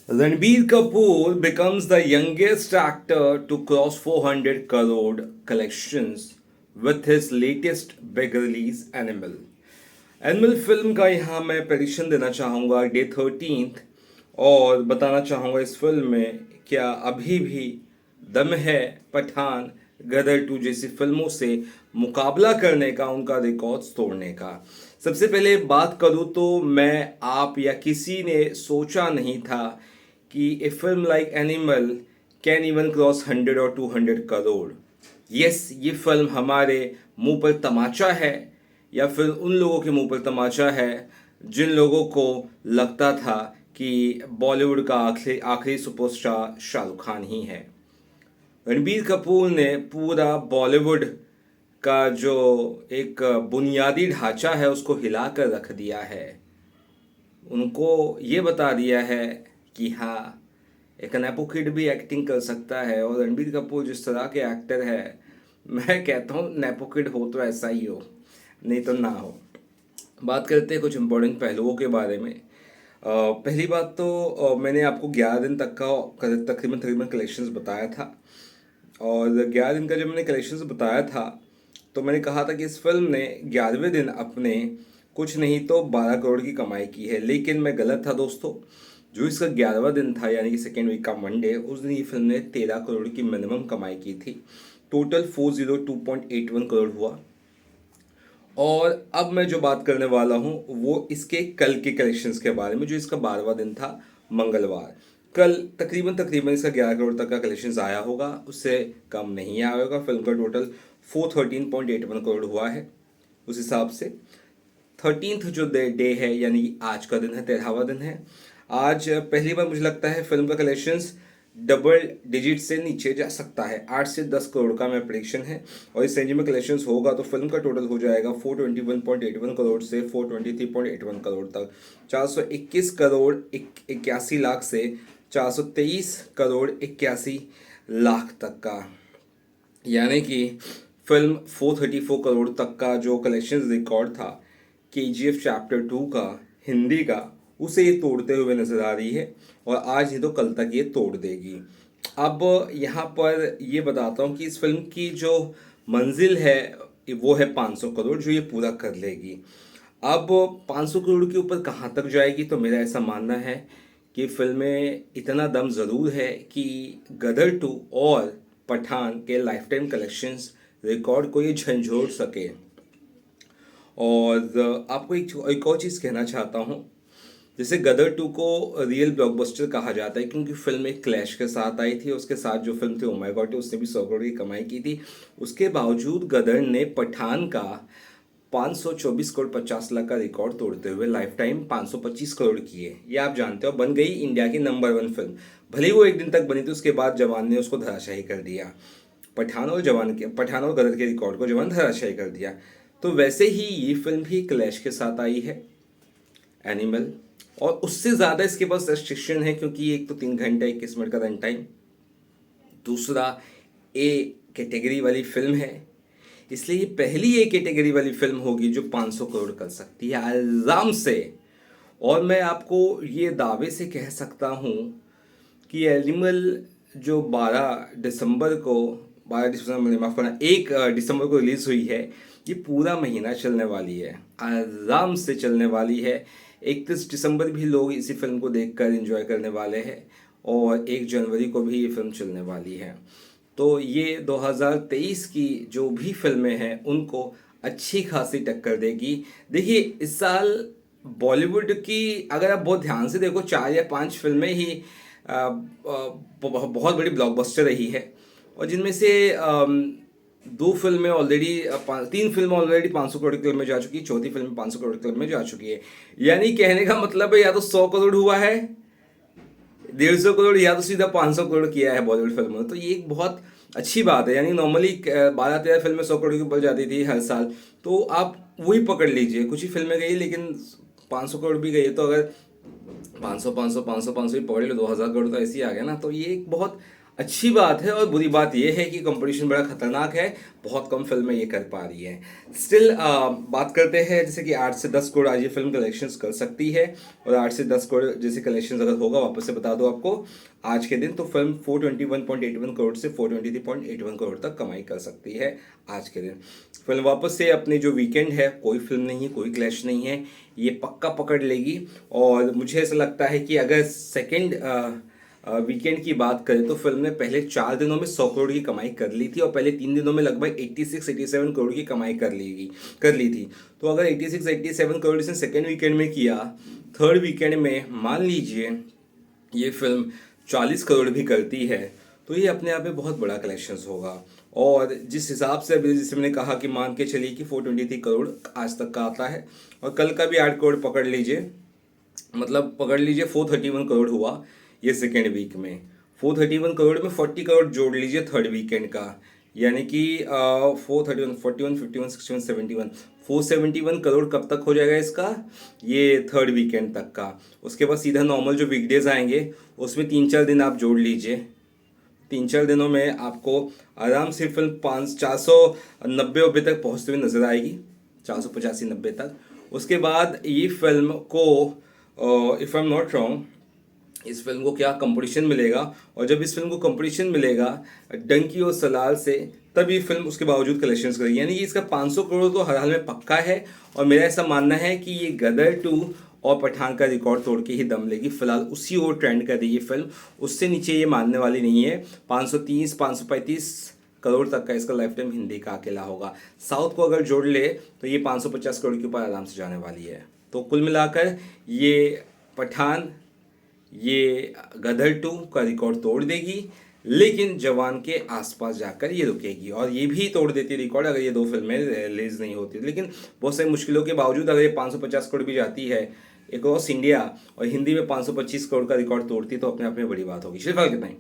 Ranbir Kapoor becomes the youngest actor to cross 400 crore collections with his latest big release Animal. Animal film का यहाँ मैं prediction देना चाहूँगा day 13th और बताना चाहूँगा इस फिल्म में क्या अभी भी दम है पठान गदर 2 जैसी फिल्मों से मुकाबला करने का, उनका रिकॉर्ड्स तोड़ने का। सबसे पहले बात करूँ तो मैं आप या किसी ने सोचा नहीं था कि a film like Animal can even cross 100 और 200 करोड़। यस, ये फिल्म हमारे मुंह पर तमाचा है या फिर उन लोगों के मुंह पर तमाचा है जिन लोगों को लगता था कि बॉलीवुड का आखिरी आखिरी सुपरस्टार शाहरुख खान ही है। रणबीर कपूर ने पूरा बॉलीवुड का जो एक बुनियादी ढांचा है उसको हिला कर रख दिया है। उनको ये बता दिया है कि हाँ, एक नेपो किड भी एक्टिंग कर सकता है। और रणबीर कपूर जिस तरह के एक्टर है, मैं कहता हूँ नेपो किड हो तो ऐसा ही हो, नहीं तो ना हो। बात करते हैं कुछ इम्पोर्टेंट पहलुओं के बारे में। पहली बात तो मैंने आपको 11 दिन तक का तकरीबन तकरीबन कलेक्शंस बताया था। और 11 दिन का जब मैंने कलेक्शंस बताया था तो मैंने कहा था कि इस फिल्म ने 11वें दिन अपने कुछ नहीं तो 12 करोड़ की कमाई की है। लेकिन मैं गलत था दोस्तों। जो इसका 11वां दिन था यानी कि सेकेंड वीक का मंडे, उस दिन ये फिल्म ने 13 करोड़ की मिनिमम कमाई की थी। टोटल 402.81 करोड़ हुआ। और अब मैं जो बात करने वाला हूँ वो इसके कल के कलेक्शंस के बारे में, जो इसका 12वां दिन था मंगलवार। कल तकरीबन तकरीबन इसका 11 करोड़ तक का कलेक्शंस आया होगा, उससे कम नहीं आया होगा। फिल्म का टोटल 413.81 करोड़ हुआ है। उस हिसाब से 13th जो डे है यानी कि आज का दिन है, 13वां दिन है। आज पहली बार मुझे लगता है फिल्म का कलेक्शंस डबल डिजिट से नीचे जा सकता है। 8 से 10 करोड़ का मैं प्रेडिक्शन है। और इस रेंज में कलेक्शंस होगा तो फिल्म का टोटल हो जाएगा 421.81 करोड़ से 423.81 करोड़ तक। 421 करोड़ 81 लाख से 423 करोड़ 81 लाख तक का, यानी कि फिल्म 434 करोड़ तक का जो कलेक्शन रिकॉर्ड था KGF चैप्टर 2 का हिंदी का, उसे ये तोड़ते हुए नजर आ रही है। और आज नहीं तो कल तक ये तोड़ देगी। अब यहाँ पर ये बताता हूँ कि इस फिल्म की जो मंजिल है वो है 500 करोड़, जो ये पूरा कर लेगी। अब 500 करोड़ के ऊपर कहाँ तक जाएगी, तो मेरा ऐसा मानना है कि फिल्म में इतना दम ज़रूर है कि गदर 2 और पठान के लाइफ टाइम कलेक्शंस रिकॉर्ड को ये झंझोड़ सके। और आपको एक और चीज़ कहना चाहता हूँ। जैसे गदर 2 को रियल ब्लॉकबस्टर कहा जाता है क्योंकि फिल्म एक क्लैश के साथ आई थी। उसके साथ जो फिल्म थी ओ माय गॉड, उसने भी 100 करोड़ की कमाई की थी। उसके बावजूद गदर ने पठान का 524 करोड़ 50 लाख का रिकॉर्ड तोड़ते हुए लाइफ टाइम 525 करोड़ किए। ये आप जानते हो, बन गई इंडिया की नंबर 1 फिल्म। भले ही वो एक दिन तक बनी थी, उसके बाद जवान ने उसको धराशायी कर दिया। पठान और गदर के रिकॉर्ड को जवान धराशायी कर दिया। तो वैसे ही ये फिल्म भी क्लैश के साथ आई है, एनिमल। और उससे ज़्यादा इसके पास रेस्ट्रिक्शन है क्योंकि एक तो 3 घंटे 21 मिनट का रन टाइम, दूसरा ए कैटेगरी वाली फिल्म है। इसलिए ये पहली ए कैटेगरी वाली फिल्म होगी जो 500 करोड़ कर सकती है आराम से। और मैं आपको ये दावे से कह सकता हूँ कि एनिमल जो 12 दिसंबर माफ़ करना 1 दिसंबर को रिलीज़ हुई है, ये पूरा महीना चलने वाली है, आराम से चलने वाली है। 31 दिसंबर भी लोग इसी फिल्म को देखकर एंजॉय करने वाले हैं और 1 जनवरी को भी ये फिल्म चलने वाली है। तो ये 2023 की जो भी फिल्में हैं उनको अच्छी खासी टक्कर देगी। देखिए, इस साल बॉलीवुड की अगर आप बहुत ध्यान से देखो 4 या 5 फिल्में ही बहुत बड़ी ब्लॉकबस्टर रही है। और जिनमें से 2 फिल्में ऑलरेडी 3 फिल्में ऑलरेडी 500 करोड़ की क्लब में जा चुकी है, चौथी फिल्म 500 करोड़ की क्लब में जा चुकी है। यानी कहने का मतलब है या तो 100 करोड़ हुआ है, 150 करोड़, या तो सीधा 500 करोड़ किया है बॉलीवुड फिल्मों ने। तो ये एक बहुत अच्छी बात है। यानी नॉर्मली 12-13 फिल्में 100 करोड़ के ऊपर जाती थी हर साल, तो आप वही पकड़ लीजिए। कुछ ही फिल्में गई लेकिन 500 करोड़ भी गई, तो अगर 500 500 500 500 ही पकड़ लो, 2000 करोड़ तो ऐसे ही आ गया ना। तो ये एक बहुत अच्छी बात है और बुरी बात यह है कि कंपटीशन बड़ा खतरनाक है, बहुत कम फिल्में ये कर पा रही हैं। स्टिल बात करते हैं जैसे कि 8 से 10 करोड़ आज ये फिल्म कलेक्शंस कर सकती है, और 8 से 10 करोड़ जैसे कलेक्शंस अगर होगा, वापस से बता दो आपको, आज के दिन तो फिल्म 421.81 करोड़ से 423.81 करोड़ तक कमाई कर सकती है आज के दिन। फिल्म वापस से अपने जो वीकेंड है, कोई फिल्म नहीं है, कोई क्लैश नहीं है, ये पक्का पकड़ लेगी। और मुझे ऐसा लगता है कि अगर सेकेंड वीकेंड की बात करें तो फिल्म ने पहले 4 दिनों में 100 करोड़ की कमाई कर ली थी, और पहले 3 दिनों में लगभग 86-87 करोड़ की कमाई कर ली थी। तो अगर 86-87 करोड़ इसने सेकेंड वीकेंड में किया, थर्ड वीकेंड में मान लीजिए ये फिल्म 40 करोड़ भी करती है, तो ये अपने आप में बहुत बड़ा कलेक्शंस होगा। और जिस हिसाब से अभी जैसे मैंने कहा कि मान के चलिए कि 423 करोड़ आज तक का आता है, और कल का भी 8 करोड़ पकड़ लीजिए, मतलब पकड़ लीजिए 431 करोड़ हुआ ये सेकेंड वीक में। 431 करोड़ में 40 करोड़ जोड़ लीजिए थर्ड वीकेंड का, यानी कि 431, 41, 51, 61, 71, 471 करोड़ कब तक हो जाएगा इसका, ये थर्ड वीकेंड तक का। उसके बाद सीधा नॉर्मल जो वीकडेज आएंगे उसमें 3-4 दिन आप जोड़ लीजिए, 3-4 दिनों में आपको आराम से फिल्म 490 तक पहुँचते हुए नजर आएगी, 485-90 तक। उसके बाद ये फिल्म को if I am not wrong, इस फिल्म को क्या कंपटीशन मिलेगा, और जब इस फिल्म को कंपटीशन मिलेगा डंकी और सलाल से, तब ये फिल्म उसके बावजूद कलेक्शंस करेगी, यानी कि इसका 500 करोड़ तो हर हाल में पक्का है। और मेरा ऐसा मानना है कि ये गदर 2 और पठान का रिकॉर्ड तोड़ के ही दम लेगी। फिलहाल उसी ओर ट्रेंड कर रही है फिल्म, उससे नीचे ये मानने वाली नहीं है। 530-535 करोड़ तक का इसका लाइफ टाइम हिंदी का अकेला होगा। साउथ को अगर जोड़ ले तो ये 550 करोड़ के ऊपर आराम से जाने वाली है। तो कुल मिलाकर ये पठान, ये गदर 2 का रिकॉर्ड तोड़ देगी, लेकिन जवान के आसपास जाकर ये रुकेगी, और ये भी तोड़ देती रिकॉर्ड अगर ये 2 फिल्में रिलीज नहीं होती। लेकिन बहुत सारी मुश्किलों के बावजूद अगर ये 550 करोड़ भी जाती है अक्रॉस इंडिया, और हिंदी में 525 करोड़ का रिकॉर्ड तोड़ती, तो अपने आप में बड़ी बात होगी। सिर्फ कितना ही